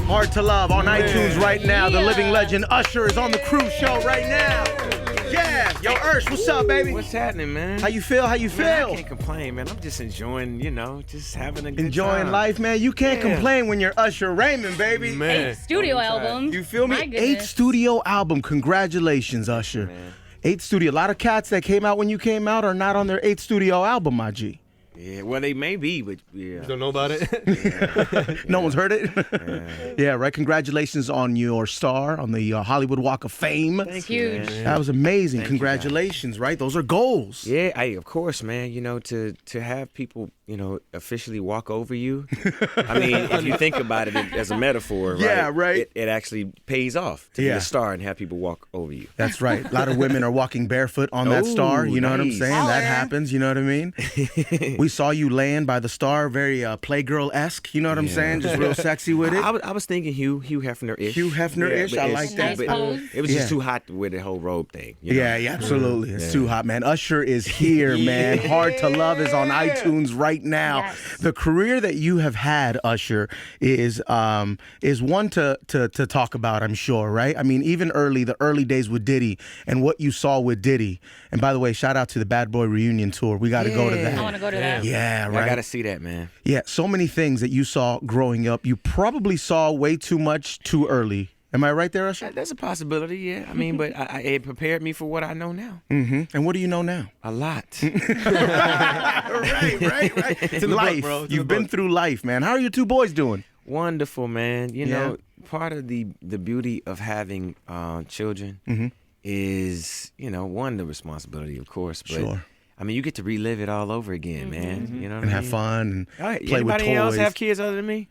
Hard to Love on iTunes right now. The living legend Usher is on the Cruise Show right now. Yeah. Yo, Ursh, what's up, baby? What's happening, man? How you feel? How you feel? Man, I can't complain, man. I'm just enjoying, just having a good Enjoying time. life, man. You can't complain when you're Usher Raymond, baby. Man. 8 studio album. You feel me? My 8 goodness. studio album. Congratulations, Usher. Man. 8 studio. A lot of cats that came out when you came out are not on their 8 studio album, my G. Yeah, well, they may be, but yeah. You don't know about it? No one's heard it? Yeah, right. Congratulations on your star on the Hollywood Walk of Fame. Thank you, Huge. man. That was amazing. Thank you, Congratulations, right? Those are goals. Yeah, of course, man. To have people, officially walk over you. I mean, if you think about it as a metaphor, right? Yeah, right. It actually pays off to be a star and have people walk over you. That's right. A lot of women are walking barefoot on that star. You know what I'm nice. saying? That Holler. happens. You know what I mean? We saw you laying by the star, very Playgirl-esque. You know what I'm saying? Just real sexy with it. I was thinking Hugh Hefner-ish. Hugh Hefner-ish. but I it's- like that. Nice pose. It was just too hot with the whole robe thing. you know? Yeah, absolutely. It's too hot, man. Usher is here, man. Hard to Love is on iTunes right now. Yes. The career that you have had, Usher, is one to talk about, I'm sure, right? I mean, even the early days with Diddy and what you saw with Diddy. And by the way, shout out to the Bad Boy Reunion Tour. We got to go to I that. want to go to that. Yeah, I right. gotta see that, man. Yeah, so many things that you saw growing up. You probably saw way too much too early. Am I right there, Usher? That's a possibility, yeah. I mean, but it prepared me for what I know now. Mm-hmm. And what do you know now? A lot. right. It's in the Life. book, bro. It's in You've the been book. through life, man. How are your 2 boys doing? Wonderful, man. You Yeah. know, part of the beauty of having children is, one, the responsibility, of course. But, Sure. I mean, you get to relive it all over again, man. You know what And I have mean? fun and All right, play with anybody else toys. have kids other than me?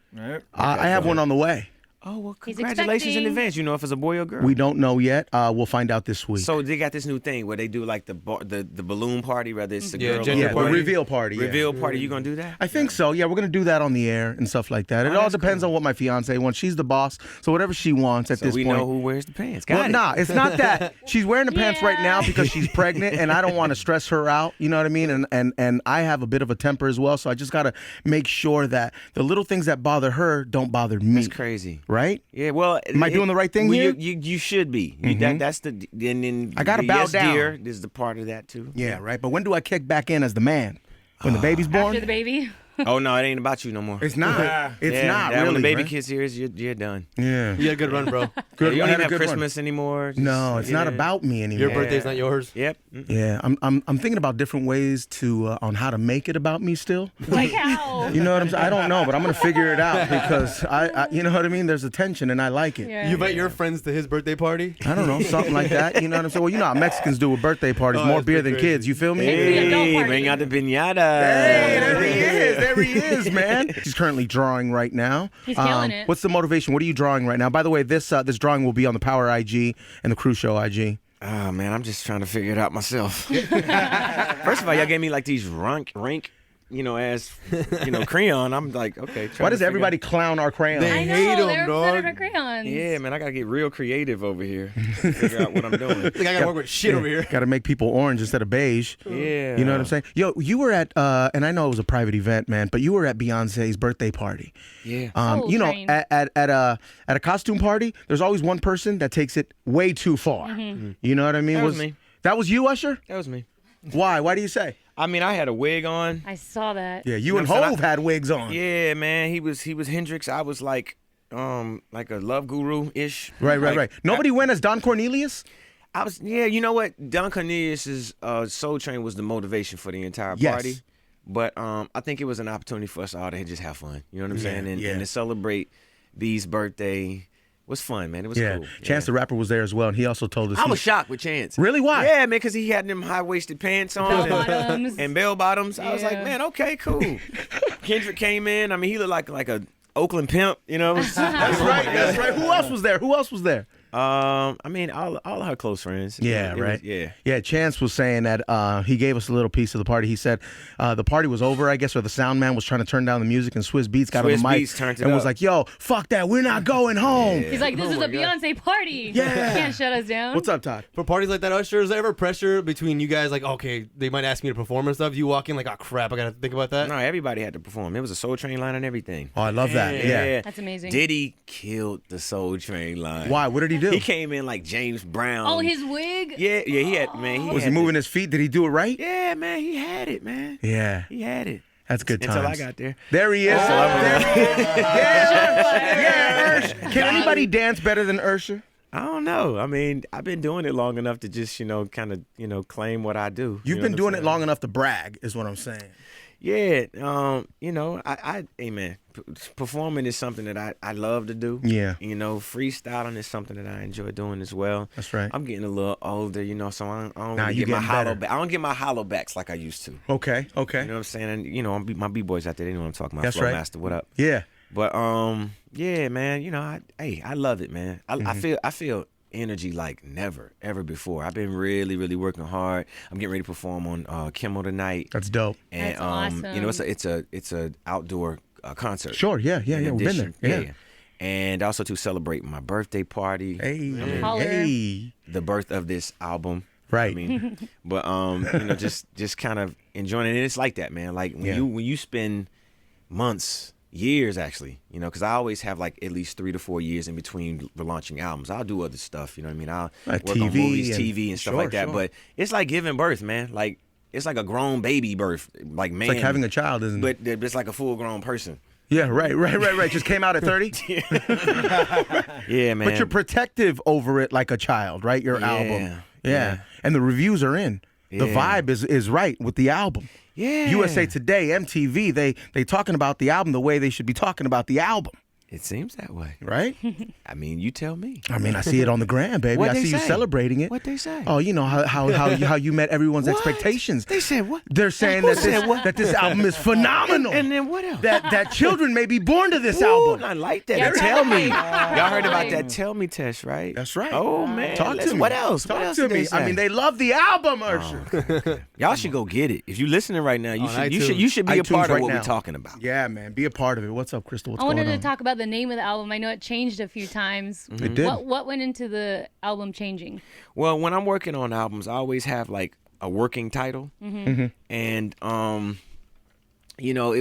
I have one on the way. Oh, well, He's congratulations in expecting. advance. You know if it's a boy or girl? We don't know yet. We'll find out this week. So they got this new thing where they do like the balloon party, whether it's a Yeah, girl gender yeah, or the party. reveal party. Yeah. reveal party. You gonna do that? I think so. Yeah, we're gonna do that on the air and stuff like that. It all that's depends on what my fiance wants. She's the boss, so whatever she wants at So this we point. know who wears the pants. Well, Got it. nah, it's not that. She's wearing the pants right now because she's pregnant, and I don't want to stress her out. You know what I mean? And I have a bit of a temper as well, so I just gotta make sure that the little things that bother her don't bother me. That's crazy. Right? Yeah, well, Am I doing the right thing well, here? You should be. That's the and then I gotta the bow yes, down. dear, is the part of that too. Yeah, right. But when do I kick back in as the man? When the baby's born? After the baby. Oh no, it ain't about you no more. It's not. It's yeah, not that, really. when the baby man. kid's here, you're done. Yeah. You had a good run, bro. Good. You I don't had even a have good run. Christmas anymore. Just- No, it's not yeah. about me anymore. Your birthday's not yours. Yep. Yeah, I'm thinking about different ways to on how to make it about me still. Like how? You know what I'm saying? I don't know, but I'm gonna figure it out because I you know what I mean. There's a tension, and I like it. Yeah. You invite your friends to his birthday party? I don't know, something like that. You know what I'm saying? Well, you know how Mexicans do with birthday parties, Oh, more that's beer pretty than crazy. kids. You feel me? the adult Hey, party. bring out the pinata. Hey, there he is. There he is, man. He's currently drawing right now. He's killing it. What's the motivation? What are you drawing right now? By the way, this drawing will be on the Power IG and the Cruise Show IG. Oh man, I'm just trying to figure it out myself. First of all, y'all gave me like these rank, crayon. I'm like, okay. Why does everybody clown our crayons? They I know. hate 'em, They're dog. upset at our crayons. Yeah, man, I gotta get real creative over here. Figure out what I'm doing. I think I gotta work with shit over here. Got to make people orange instead of beige. Yeah. You know what I'm saying? Yo, you were at, and I know it was a private event, man, but you were at Beyonce's birthday party. Yeah. Soul You know, Train. at a costume party, there's always one person that takes it way too far. You know what I mean? That was me. That was you, Usher? That was me. Why? Why do you say? I mean, I had a wig on. I saw that. Yeah, you and know what I'm Hove had wigs on. Yeah, man. He was Hendrix. I was like a love guru ish. Right. Nobody went as Don Cornelius? I was. Yeah, you know what? Don Cornelius's Soul Train was the motivation for the entire Yes. party. But I think it was an opportunity for us all to just have fun. You know what I'm saying? And to celebrate B's birthday was fun, man. It was cool. Chance the Rapper was there as well, and he also told us. I was shocked with Chance. Really? Why? Yeah, man, because he had them high-waisted pants on. Bell bottoms. And bell bottoms. I was like, Yeah. man, okay, cool. Kendrick came in. I mean, he looked like a Oakland pimp, you know? That's right. Who else was there? I mean, all her close friends. Yeah, right. Yeah. Yeah, Chance was saying that he gave us a little piece of the party. He said the party was over, I guess, or the sound man was trying to turn down the music, and Swizz Beatz got on the mic and was like, "Yo, fuck that, we're not going home." He's like, this is a Beyonce party. Yeah. You can't shut us down. What's up, Todd? For parties like that, Usher, is there ever pressure between you guys? Like, okay, they might ask me to perform and stuff. You walk in like, oh crap, I gotta think about that. No, everybody had to perform. It was a Soul Train line and everything. Oh, I love that. Yeah. That's amazing. Diddy killed the Soul Train line. Why? What did he do? He came in like James Brown. Oh, his wig? Yeah, he had, man. Was he moving his feet? Did he do it right? Yeah, man, he had it, man. Yeah. He had it. That's good times. Until I got there. There he is. There he is. Yeah, Ursh. Can anybody dance better than Usher? I don't know. I mean, I've been doing it long enough to just, kind of, claim what I do. You've been doing it long enough to brag, is what I'm saying. Yeah. Hey, man, performing is something that I love to do. Yeah. Freestyling is something that I enjoy doing as well. That's right. I'm getting a little older, so I don't Nah, really you get my getting hollow better. back. I don't get my hollow backs like I used to. Okay. You know what I'm saying? And, my B-boys out there, they know what I'm talking about. That's Flow right. Master, what up? Yeah. But yeah, man, I love it, man. I feel energy like never ever before. I've been really, really working hard. I'm getting ready to perform on Kimmel tonight. That's dope. And That's awesome. it's a outdoor concert. Sure. Yeah. We've been there. Yeah. And also to celebrate my birthday party. Hey. Holler. Hey. The birth of this album. Right. I mean, but just kind of enjoying it. And it's like that, man. Like when you spend months, years actually, because I always have like at least 3 to 4 years in between launching albums. I'll do other stuff, you know what I mean? I'll Like work on TV movies, and- TV and stuff Sure, like that. sure. But it's like giving birth, man. Like it's like a grown baby birth, like man. It's like having a child, isn't it? but it's like a full grown person. Yeah, right. Just came out at 30. Yeah, man. But you're protective over it like a child, right? Your album. Yeah. And the reviews are in. The Yeah. vibe is right with the album. Yeah. USA Today, MTV, they talking about the album the way they should be talking about the album, It seems that way. right? I mean, you tell me. I mean, I see it on the gram, baby. What I they see you say? celebrating it. What they say? Oh, you know how you met everyone's What? expectations. They said what? They're saying Who that said what? this album is phenomenal. And then what else? that children may be born to this Ooh, album. I like that. Yeah, Tell me. right. Y'all heard about Right. that Tell Me test, right? That's right. Oh, man. Talk to me. What else? Talk what else to did they me. I say? mean, they love the album, Usher. Y'all should go get it. If you're listening right now, you On you should be a iTunes part of right what now. we're talking about. Yeah, man. Be a part of it. What's up, Crystal? What's I wanted going to on? talk about the name of the album. I know it changed a few times. It did. What went into the album changing? Well, when I'm working on albums, I always have like a working title, and it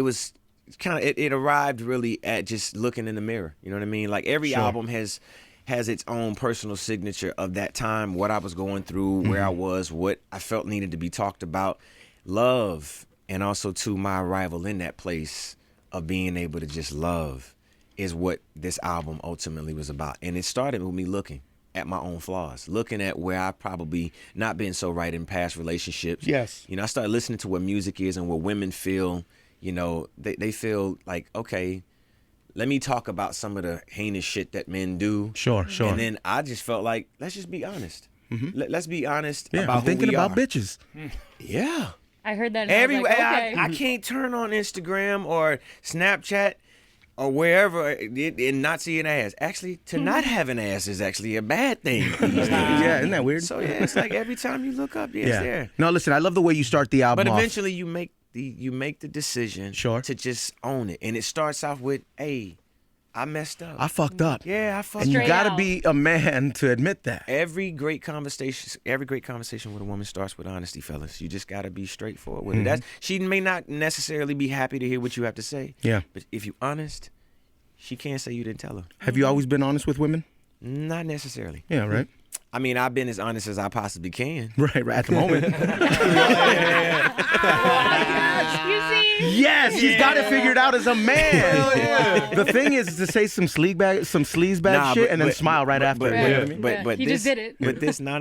was kind of it arrived really at just looking in the mirror. You know what I mean? Like every Sure. album has its own personal signature of that time, what I was going through, where I was, what I felt needed to be talked about, love, and also to my arrival in that place of being able to just love is what this album ultimately was about. And it started with me looking at my own flaws, looking at where I probably not been so right in past relationships. Yes. I started listening to what music is and what women feel. They feel like, okay, let me talk about some of the heinous shit that men do. Sure. And then I just felt like, let's just be honest. Let's be honest Yeah, about I'm thinking who we about are. bitches. Yeah. I heard that. And I was like, okay. I can't turn on Instagram or Snapchat or wherever and not see an ass. Actually, to not have an ass is actually a bad thing. Yeah, isn't that weird? So yeah, it's like every time you look up, it's there. No, listen, I love the way you start the album But off. eventually you make the decision Sure. to just own it. And it starts off with, hey, I messed up. I fucked up. Yeah, I fucked And you Straight got to out. be a man to admit that. Every great conversation with a woman starts with honesty, fellas. You just gotta be straightforward with it. She may not necessarily be happy to hear what you have to say. Yeah. But if you're honest, she can't say you didn't tell her. Have you always been honest with women? Not necessarily. Yeah, right. I mean, I've been as honest as I possibly can. Right, at the moment. You see? Yes, he's got it figured out as a man. The thing is to say some sleaze bag shit and then smile right after. But, You know what I mean? Yeah, but he this, just did it. But this, no.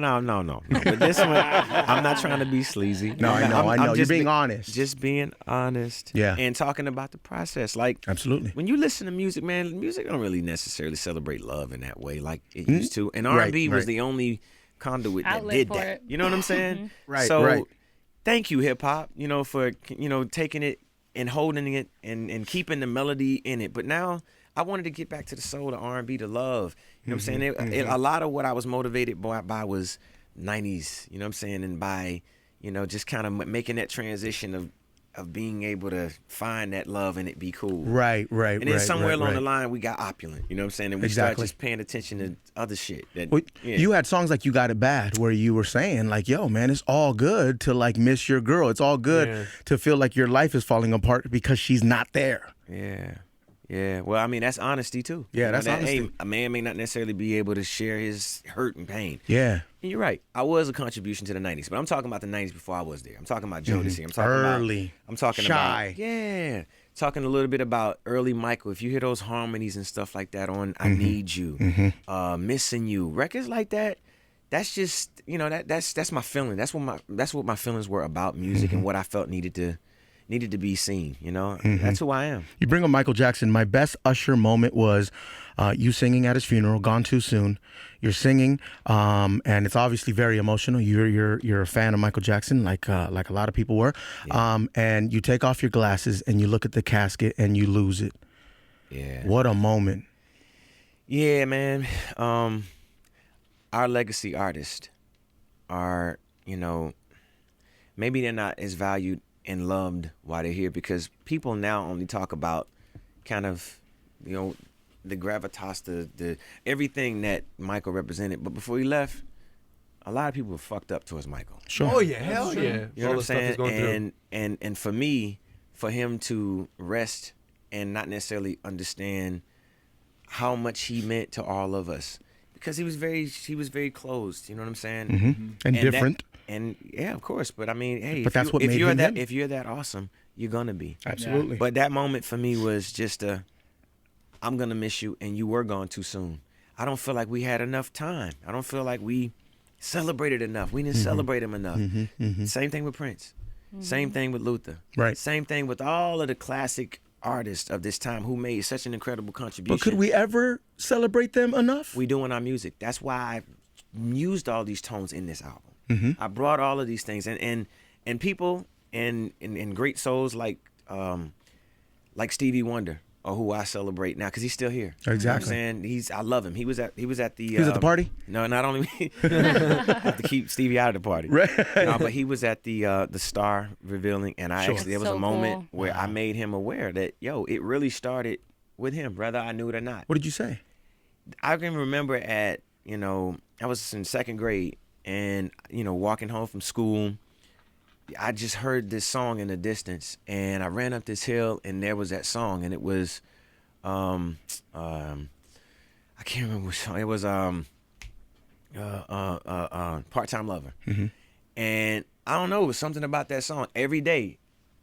But this one, I'm not trying to be sleazy. No, I know. I'm You're just being honest. Just being honest. Yeah. And talking about the process. Like, Absolutely. when you listen to music, man, music don't really necessarily celebrate love in that way like it used to. And R&B was right. the only conduit that Outlet did for that. it. You know what I'm saying? Right, So, right. thank you, hip hop, for taking it and holding it and keeping the melody in it. But now I wanted to get back to the soul, the R&B, the love. You know what I'm saying? A lot of what I was motivated by was 90s, you know what I'm saying? And by, you know, just kind of making that transition of being able to find that love and it be cool. Right. And then somewhere along the line, we got opulent, you know what I'm saying? And we started Exactly. just paying attention to other shit. Well, you had songs like You Got It Bad where you were saying like, yo, man, it's all good to like miss your girl. It's all good to feel like your life is falling apart because she's not there. Yeah. Well, I mean, that's honesty too. Yeah, You know, that's honesty. Hey, a man may not necessarily be able to share his hurt and pain. Yeah. And you're right. I was a contribution to the 90s, but I'm talking about the 90s before I was there. I'm talking about Jodeci. I'm talking Early. I'm talking Shy. about talking a little bit about early Michael. If you hear those harmonies and stuff like that on I Need You, Missing You, records like that. That's just, you know, that's my feeling. That's what my feelings were about music and what I felt needed to be seen, you know? That's who I am. You bring up Michael Jackson. My best Usher moment was you singing at his funeral, Gone Too Soon. You're singing, and it's obviously very emotional. You're a fan of Michael Jackson, like a lot of people were. And you take off your glasses and you look at the casket and you lose it. Yeah. What a moment. Yeah, man. Our legacy artists are, you know, maybe they're not as valued and loved while they're here because people now only talk about kind of, you know, the gravitas, the everything that Michael represented. But before he left, a lot of people were fucked up towards Michael. Sure. Oh yeah, hell yeah. You know what All I'm the stuff he's saying? going through. And for me, for him to rest and not necessarily understand how much he meant to all of us. Because he was very closed, you know what I'm saying? And different. And yeah, of course. But I mean, hey, But that's what made you're him that him. if you're that awesome, you're gonna be. Absolutely. But that moment for me was just I'm gonna miss you, and you were gone too soon. I don't feel like we had enough time. I don't feel like we celebrated enough. We didn't celebrate him enough. Same thing with Prince. Same thing with Luther. Right. Same thing with all of the classic artists of this time who made such an incredible contribution. But could we ever celebrate them enough? We doing our music. That's why I used all these tones in this album. I brought all of these things and people and great souls like Stevie Wonder or who I celebrate now because he's still here. Exactly. You know what I'm saying? I love him. He was at the He was at the party? No, not only me. I have to keep Stevie out of the party. Right. No, but he was at the star revealing and there was So a moment cool. where I made him aware that it really started with him, whether I knew it or not. What did you say? I can remember I was in second grade and, walking home from school, I just heard this song in the distance and I ran up this hill and there was that song and it was, I can't remember which song. It was, Part-Time Lover. And I don't know, it was something about that song. Every day,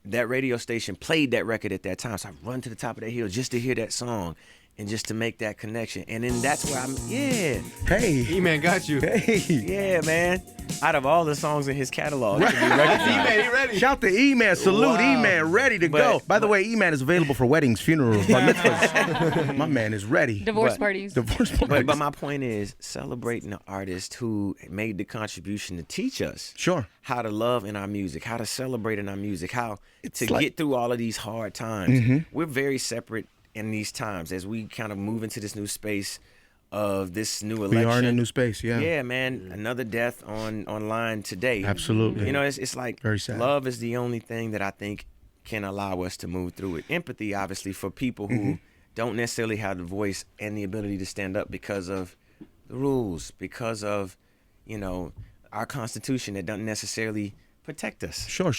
that radio station played that record at that time. So I run to the top of that hill just to hear that song and just to make that connection. And then that's where Hey. E-Man got you. yeah, man. Out of all the songs in his catalog, to be recognized. E-Man, he ready. Shout to E-Man. Salute Wow. E-Man. Ready to go. By the way, E-Man is available for weddings, funerals, bar mitzvahs. My man is ready. Divorce But- parties. Divorce parties. But my point is celebrating the artist who made the contribution to teach us Sure. how to love in our music, how to celebrate in our music, how to like- get through all of these hard times. We're very separate in these times as we kind of move into this new space of this new election. We are in a new space, yeah. Yeah, man. Another death online today. Absolutely. You know, it's like Very sad. love is the only thing that I think can allow us to move through it. Empathy, obviously, for people who don't necessarily have the voice and the ability to stand up because of the rules, because of, our Constitution that doesn't necessarily protect us. Sure.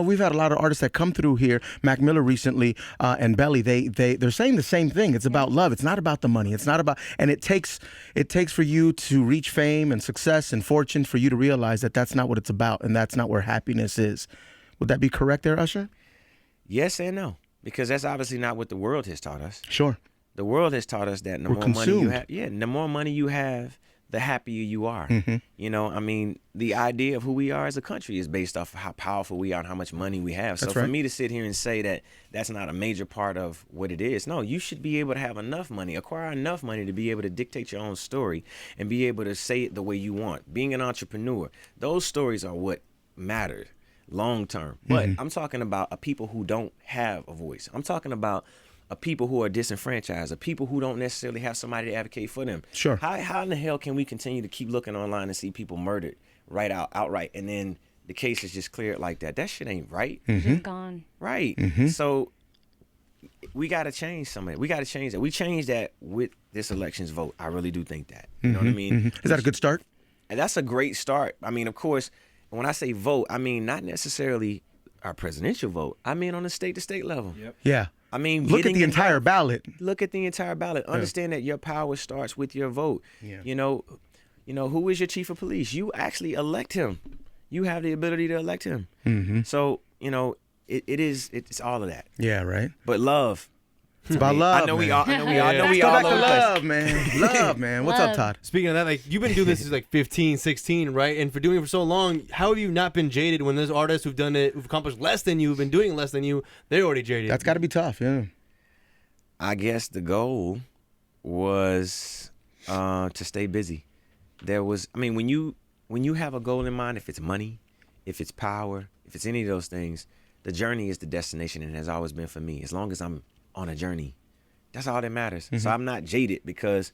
We've had a lot of artists that come through here. Mac Miller recently and Belly. They're saying the same thing. It's about love. It's not about the money. It's not about. And it takes for you to reach fame and success and fortune for you to realize that that's not what it's about and that's not where happiness is. Would that be correct there, Usher? Yes and no, because that's obviously not what the world has taught us. Sure. The world has taught us that the We're more money you consumed. have, the more money you have, the happier you are. The idea of who we are as a country is based off of how powerful we are and how much money we have. So That's for right. me to sit here and say that that's not a major part of what it is, no, you should be able to have enough money, acquire enough money to be able to dictate your own story and be able to say it the way you want. Being an entrepreneur, those stories are what matter long term. But I'm talking about a people who don't have a voice. I'm talking about of people who are disenfranchised, of people who don't necessarily have somebody to advocate for them. Sure. How in the hell can we continue to keep looking online and see people murdered outright, and then the case is just cleared like that? That shit ain't right. Just gone. Right. So we got to change some of it. We got to change that. We changed that with this election's vote. I really do think that. You know what I mean? Is that a good start? And that's a great start. I mean, of course, when I say vote, I mean not necessarily our presidential vote. I mean on the state-to-state level. Yep. Yeah. I mean, Look at getting the entire ballot. Look at the entire ballot. Understand that your power starts with your vote. Yeah. You know, who is your chief of police? You actually elect him. You have the ability to elect him. So, it's all of that. Yeah, right. But love. It's about love. I know man. we all. I know we all. I know Let's we go all back to over the place. love, man. Love, man. What's up, Love. Todd? Speaking of that, like you've been doing this since like 15, 16, right? And for doing it for so long, how have you not been jaded when there's artists who've done it, who've accomplished less than you, who've been doing less than you, they're already jaded? That's got to be tough, yeah. I guess the goal was to stay busy. When you have a goal in mind, if it's money, if it's power, if it's any of those things, the journey is the destination, and has always been for me. As long as I'm on a journey, that's all that matters. So I'm not jaded because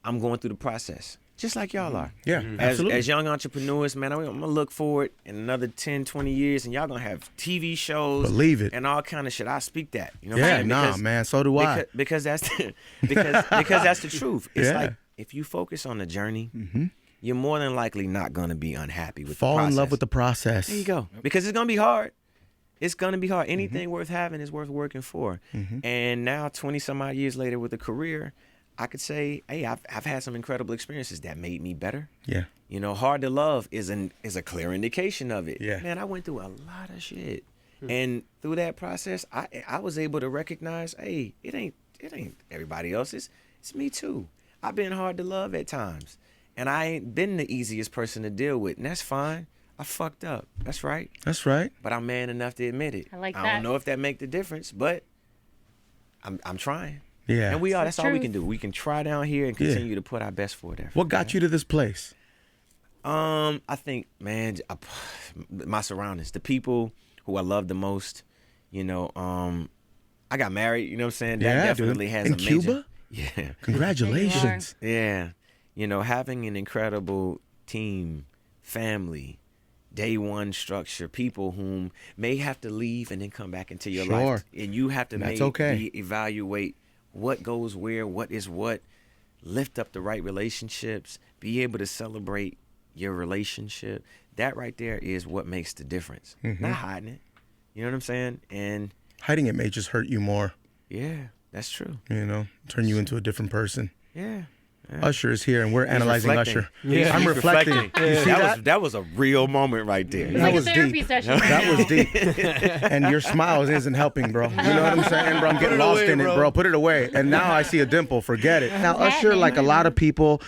I'm going through the process, just like y'all are. Yeah, absolutely. As young entrepreneurs, man, I'm going to look forward in another 10, 20 years, and y'all going to have TV shows. Believe it. And all kind of shit. I speak that. You know what Yeah, I'm saying? nah, man, so do I. Because that's because that's the truth. It's Yeah. like if you focus on the journey, you're more than likely not going to be unhappy with Fall the process. in love with the process. There you go. Because it's going to be hard. It's going to be hard. Anything worth having is worth working for. And now, 20 some odd years later with a career, I could say, hey, I've had some incredible experiences that made me better. Yeah. You know, hard to love is a clear indication of it. Yeah. Man, I went through a lot of shit. And through that process, I was able to recognize, hey, it ain't everybody else's. It's me too. I've been hard to love at times. And I ain't been the easiest person to deal with. And that's fine. I fucked up. That's right. That's right. But I'm man enough to admit it. I like I that. don't know if that make the difference, but I'm trying. Yeah. And we are. It's That's the all we truth. can do. We can try down here and continue to put our best forward there. What got you to this place? I think, man, my surroundings, the people who I love the most. You know, I got married. You know what I'm saying? That Yeah, definitely dude. has In a major. Cuba? Yeah. Congratulations. Yeah. You know, having an incredible team, family, day one structure, people whom may have to leave and then come back into your Sure. life. And you have to That's okay. evaluate what goes where, what is what, lift up the right relationships, be able to celebrate your relationship. That right there is what makes the difference. Not hiding it. You know what I'm saying? And Hiding it may just hurt you more, yeah, that's true. you know, turn you into a different person. Yeah. Usher is here, and we're analyzing reflecting. Usher. Yeah. I'm He's reflecting. reflecting. You see that? That was a real moment right there. It's That like was a therapy deep. session. That was deep. And your smile isn't helping, bro. You know what I'm saying, bro? I'm getting it lost away, in it, bro. bro. Put it away. And now I see a dimple. Forget it. Now, Usher, happening? like a lot of people,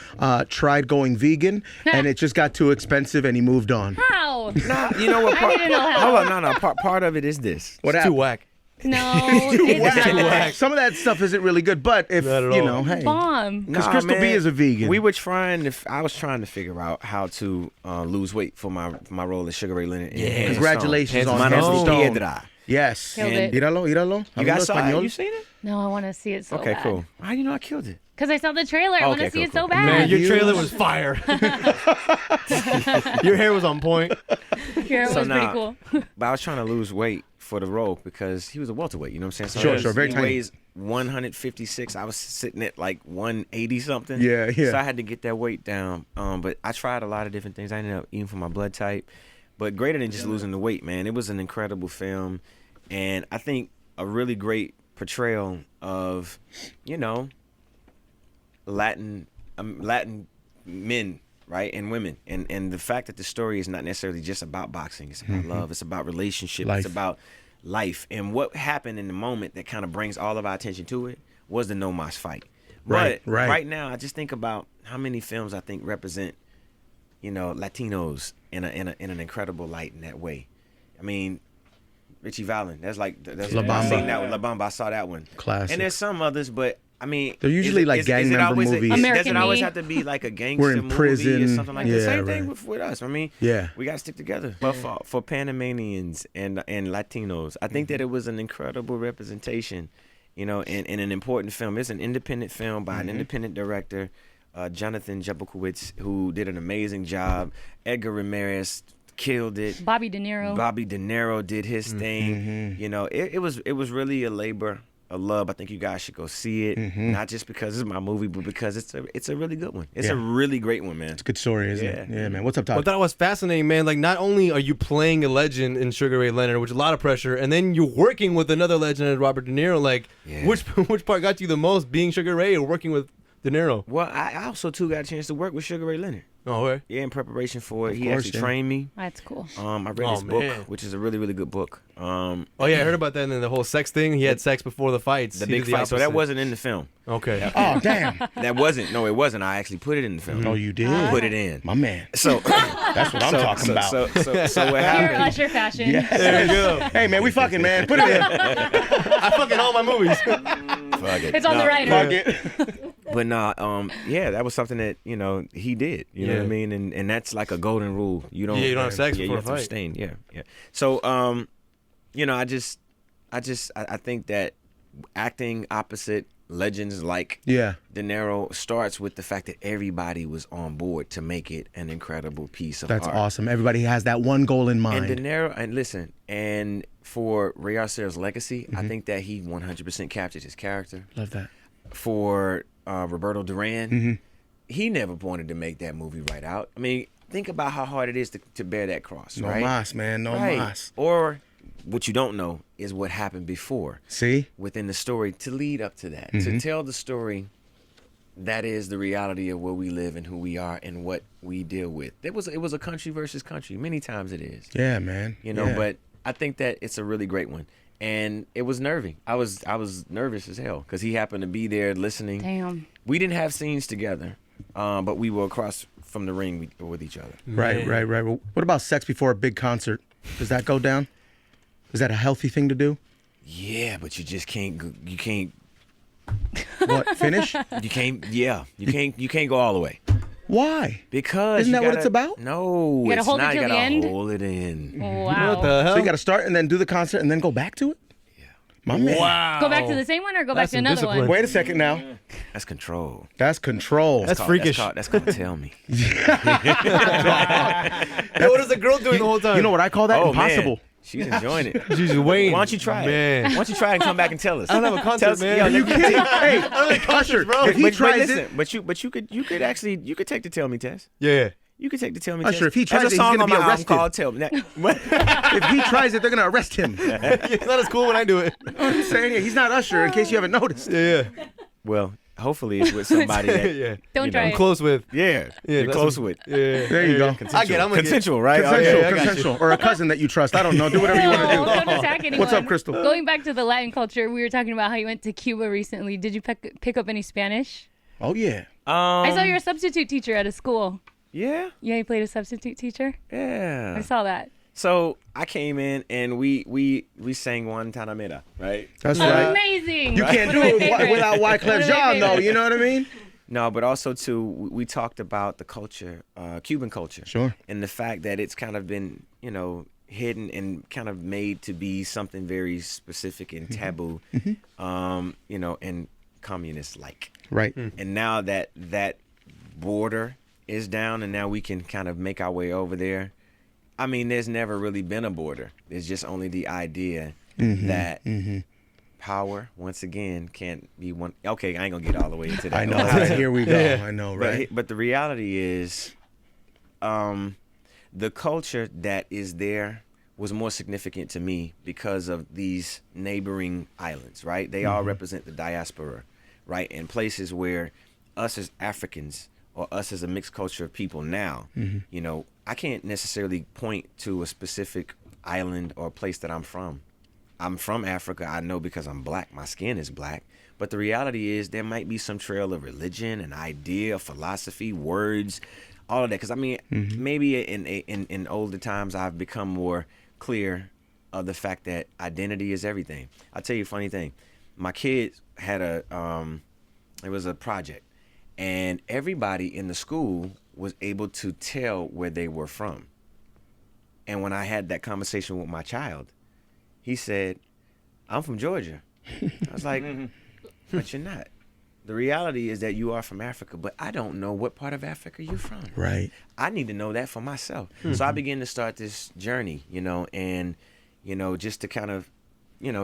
tried going vegan, and it just got too expensive, and he moved on. How? Nah, you know what? I need to know how. Hold on, no. Part of it is this. What Too happened? whack. No, it's not. Some of that stuff isn't really good, but if, Not at you all. know, hey. Bomb. Because Nah, Crystal B man. is a vegan. We were trying to. I was trying to figure out how to lose weight for my role as Sugar Ray Leonard. Yeah. Congratulations on Manos Hands de of Stone. Piedra. Yes. Killed it. Míralo, míralo. You guys Hablo saw español. it? You seen it? No, I want to see it so Okay, bad. cool. How do you know I killed it? Because I saw the trailer. I want to Okay, see cool, it so cool. bad. Man, your Views. trailer was fire. Your hair was on point. Here, it So was now- pretty cool. But I was trying to lose weight for the role because he was a welterweight. You know what I'm saying? So Sure, he- sure, very he tiny. weighs 156. I was sitting at like 180 something. Yeah, yeah. So I had to get that weight down. But I tried a lot of different things. I ended up eating for my blood type. But greater than just losing the weight, man. It was an incredible film, and I think a really great portrayal of, you know, Latin men, right, and women, and the fact that the story is not necessarily just about boxing. It's about love. It's about relationship. Life. It's about life. And what happened in the moment that kind of brings all of our attention to it was the No Mas fight. Right, But right. right now, I just think about how many films I think represent, you know, Latinos in an incredible light in that way. I mean, Richie Valens. That's La I Bamba. seen that one. La Bamba. I saw that one. Classic. And there's some others, but I mean, They're usually like gang member always movies. does American it always Me. have to be like a gangster We're in movie prison. or something like that? Yeah, Same thing right. with us. I mean, Yeah. we got to stick together. But for Panamanians and Latinos, I think that it was an incredible representation. You know, and an important film. It's an independent film by an independent director, Jonathan Jebokowitz, who did an amazing job. Edgar Ramirez killed it. Bobby De Niro. Bobby De Niro did his thing. You know, it was really a labor of love. I think you guys should go see it, not just because it's my movie, but because it's a really good one. It's a really great one, man. It's a good story, isn't it? Yeah, man. What's up, Todd? Well, I thought it was fascinating, man. Like, not only are you playing a legend in Sugar Ray Leonard, which is a lot of pressure, and then you're working with another legend, Robert De Niro. Like, which part got you the most, being Sugar Ray or working with De Niro? Well, I also too got a chance to work with Sugar Ray Leonard. Oh, right. Yeah, in preparation for it, he course, actually trained me. That's cool. I read his book, man. which is a really, really good book. Oh yeah, I heard about that. And then the whole sex thing. He had sex before the fights. The He big did fight. So that opposite. wasn't in the film. Okay. Oh, damn. That wasn't. No, it wasn't. I actually put it in the film. Oh, you did? Put it in. My man. So That's what I'm talking about. So what Pure happened? Usher fashion. Yes. There you go. Hey, man, we fucking, man. Put it in. I fucking all my movies. Fuck it. It's on the No, writer. Fuck it. But nah, yeah, that was something that he did. You know what I mean? And that's like a golden rule. You don't. Yeah, you don't have sex you before have a to fight. abstain. Yeah. So I think that acting opposite legends like Yeah. De Niro starts with the fact that everybody was on board to make it an incredible piece of That's art. awesome. Everybody has that one goal in mind. And De Niro, and listen, and for Ray Arcero's legacy, I think that he 100% captured his character. Love that. For Roberto Duran, he never wanted to make that movie right out. I mean, think about how hard it is to bear that cross, No right? mas, man. No Right. mas. Or what you don't know is what happened before See? within the story to lead up to that, to tell the story that is the reality of where we live and who we are and what we deal with. It was a country versus country. Many times it is. Yeah, man. You know, Yeah. but I think that it's a really great one. And it was nervy. I was nervous as hell because he happened to be there listening. Damn. We didn't have scenes together, but we were across from the ring with each other. Right. Well, what about sex before a big concert? Does that go down? Is that a healthy thing to do? Yeah, but you just can't. You can't. What? Finish? You can't. Yeah, you can't. You can't go all the way Why? because Isn't you that what gotta- it's about? No, You gotta it's hold it not. You till the gotta end? hold it in. Wow. What the hell? So you got to start and then do the concert and then go back to it? Yeah, My man. Wow. Go back to the same one or go back That's to some another discipline. one? Wait a second now. that's control. That's control. That's freakish. That's called tell me. Hey, what is the girl doing the whole time? You know what I call that? Oh, Impossible. man. She's enjoying it. She's waiting. Why don't you try Man. it? Why don't you try it and come back and tell us? I don't have a concert, Tell us- man. yo, Are you let me- Kidding? Hey, Usher, bro. if he but tries listen, it, but you could actually take the tell me test. Yeah. You could take the tell me Usher, test. if he tries There's it, a he's song gonna on be my album arrested. called Tell Me. if he tries it, they're gonna arrest him. It's not as cool when I do it. I'm saying, yeah, he's not Usher. In case you haven't noticed. Yeah. Well, hopefully it's with somebody that Yeah. Don't you try know, it. I'm close with. yeah, you're that's close a- with. Yeah. There you go. I get it. I'm gonna Consensual, right? Consensual, yeah, I got you. consensual, or a cousin that you trust. I don't know. Do whatever you want to No, do. don't attack anyone. What's up, Crystal? Going back to the Latin culture, we were talking about how you went to Cuba recently. Did you pick up any Spanish? Oh yeah. I saw you're a substitute teacher at a school. Yeah, Yeah, you played a substitute teacher? yeah. I saw that. So I came in and we sang Guantanamera, right? That's right. Amazing. You can't do One of my it favorites. without Wyclef One of my Jean, though. favorites. You know what I mean? No, but also too, we talked about the culture, Cuban culture, Sure. and the fact that it's kind of been, hidden and kind of made to be something very specific and taboo, and communist-like. Right. And now that border is down, and now we can kind of make our way over there. I mean, there's never really been a border. There's just only the idea that power, once again, can't be one. Okay, I ain't gonna get all the way into that. I know. Okay. Here we go. Yeah. I know, But, right? but the reality is, the culture that is there was more significant to me because of these neighboring islands, right? They all represent the diaspora, right? And places where us as Africans or us as a mixed culture of people now, I can't necessarily point to a specific island or place that I'm from. I'm from Africa, I know, because I'm black. My skin is black. But the reality is there might be some trail of religion, an idea, philosophy, words, all of that. Because, I mean, maybe in older times I've become more clear of the fact that identity is everything. I'll tell you a funny thing. My kids had it was a project. And everybody in the school was able to tell where they were from. And when I had that conversation with my child, he said, I'm from Georgia. I was like, but you're not. The reality is that you are from Africa, but I don't know what part of Africa you're from. Right. I need to know that for myself. So I began to start this journey, and, just to kind of,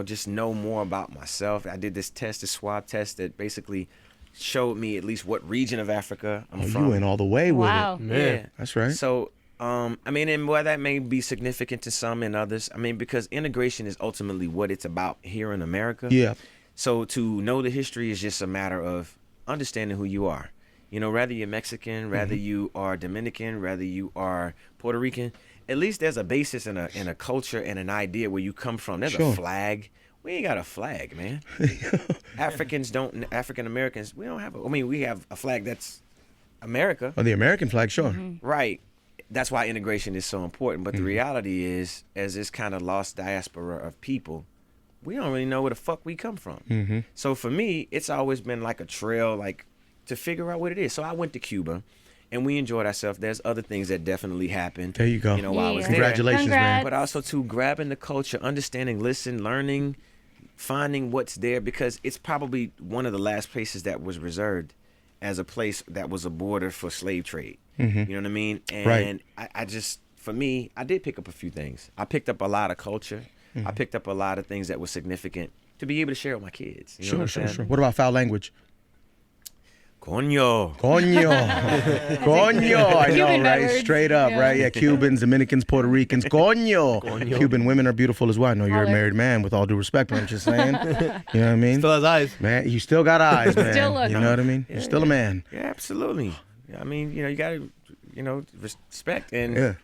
just know more about myself. I did this test, this swab test that basically showed me at least what region of Africa I'm from. You went all the way with Wow. it. Yeah. That's right. So, and while that may be significant to some and others, because integration is ultimately what it's about here in America. Yeah. So to know the history is just a matter of understanding who you are. Whether you're Mexican, rather you are Dominican, rather you are Puerto Rican, at least there's a basis in a culture and an idea where you come from. There's a flag. We ain't got a flag, man. African Americans, we don't have we have a flag that's America. Oh, the American flag, sure. Right. That's why integration is so important. But the reality is, as this kind of lost diaspora of people, we don't really know where the fuck we come from. So for me, it's always been like a trail, to figure out what it is. So I went to Cuba, and we enjoyed ourselves. There's other things that definitely happened. There you go. While I was there. Congratulations, man. But also to grabbing the culture, understanding, learning, finding what's there, because it's probably one of the last places that was reserved as a place that was a border for slave trade. You know what I mean? And I just, for me, I did pick up a few things. I picked up a lot of culture. I picked up a lot of things that were significant to be able to share with my kids. You know what I'm saying? What about foul language? Coño. Coño. I know, Cuban right? words. Straight up, Yeah. right? Yeah, Cubans, Dominicans, Puerto Ricans. Coño. Cuban women are beautiful as well. I know you're a Holler. married man, with all due respect, but I'm just saying. You know what I mean? Still has eyes. Man, you still got eyes, man. Still look. You know what I mean? You're still a man. Yeah, absolutely. You got to, respect and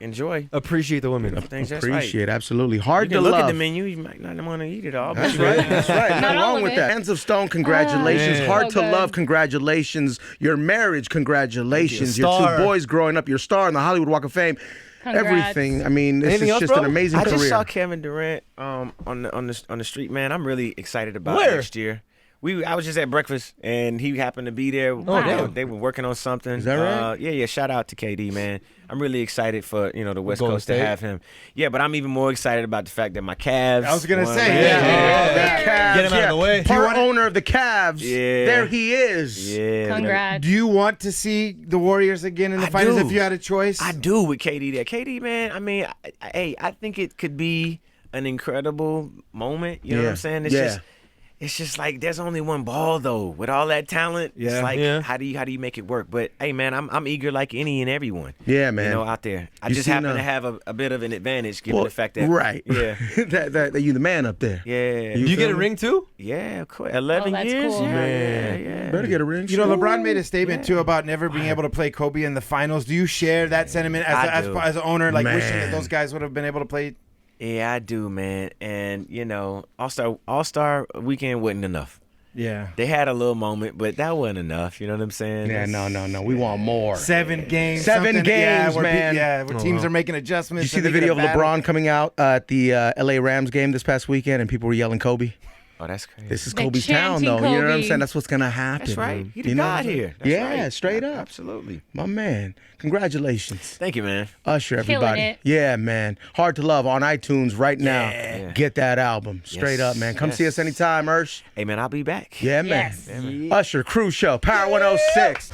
enjoy Appreciate the women. things. That's Appreciate, right. absolutely. You Hard can to look love. at the menu. You might not want to eat it all. That's right. That's right. Not Nothing all wrong of with it. that. Hands of Stone, congratulations. man. Hard So to good. Love, congratulations. Your marriage, congratulations. Thank you. Your two Star. boys growing up, your star in the Hollywood Walk of Fame. Congrats. Everything. I mean, this Anything is else, just bro? an amazing I career. just saw Kevin Durant on the street, man. I'm really excited about Where? next year. I was just at breakfast and he happened to be there. damn. They were working on something. Is that right? Yeah. Shout out to KD, man. I'm really excited for the West Golden Coast State. to have him. Yeah, but I'm even more excited about the fact that my Cavs. I was gonna won. say, Oh, yeah. the Cavs. Get him out of the way. Part wanna- owner of the Cavs. Yeah. There he is. Yeah. man. Congrats. Do you want to see the Warriors again in the I finals do. if you had a choice? I do with KD there. KD, man, I think it could be an incredible moment. You know what I'm saying? It's just like there's only one ball though. With all that talent, Yeah. it's like Yeah. how do you make it work? But hey, man, I'm eager like any and everyone. Yeah, man. Out there. I You just seen, happen to have a bit of an advantage given Well, the fact that right. Yeah. that you the man up there. Yeah. Do you feel get a me? ring too? Yeah, of course. 11 that's years. cool. Yeah. Better get a ring. You know, LeBron made a statement too about never being able to play Kobe in the finals. Do you share that sentiment I do. as an owner, like wishing that Man. those guys would have been able to play? Yeah, I do, man. And All-Star weekend wasn't enough. Yeah. They had a little moment, but that wasn't enough. You know what I'm saying? Yeah, no. We want more. 7 games. Seven something- games, where man. where teams are making adjustments. Did you see and the they get video a of battle. LeBron coming out at the LA Rams game this past weekend and people were yelling Kobe? Oh, that's crazy. This is They're Kobe's town, though. chanting You know what I'm Kobe. saying? That's what's going to happen. That's right. He the You know what God I'm saying? here. That's Yeah, right. straight up. Absolutely. My man. Congratulations. Thank you, man. Usher, Killing everybody. it. Yeah, man. Hard to Love on iTunes right now. Yeah. Get that album. Straight Yes. up, man. Come see Yes. us anytime, Ursh. Hey, man, I'll be back. Yeah, man. Yes. Usher, Cruise Show, Power 106.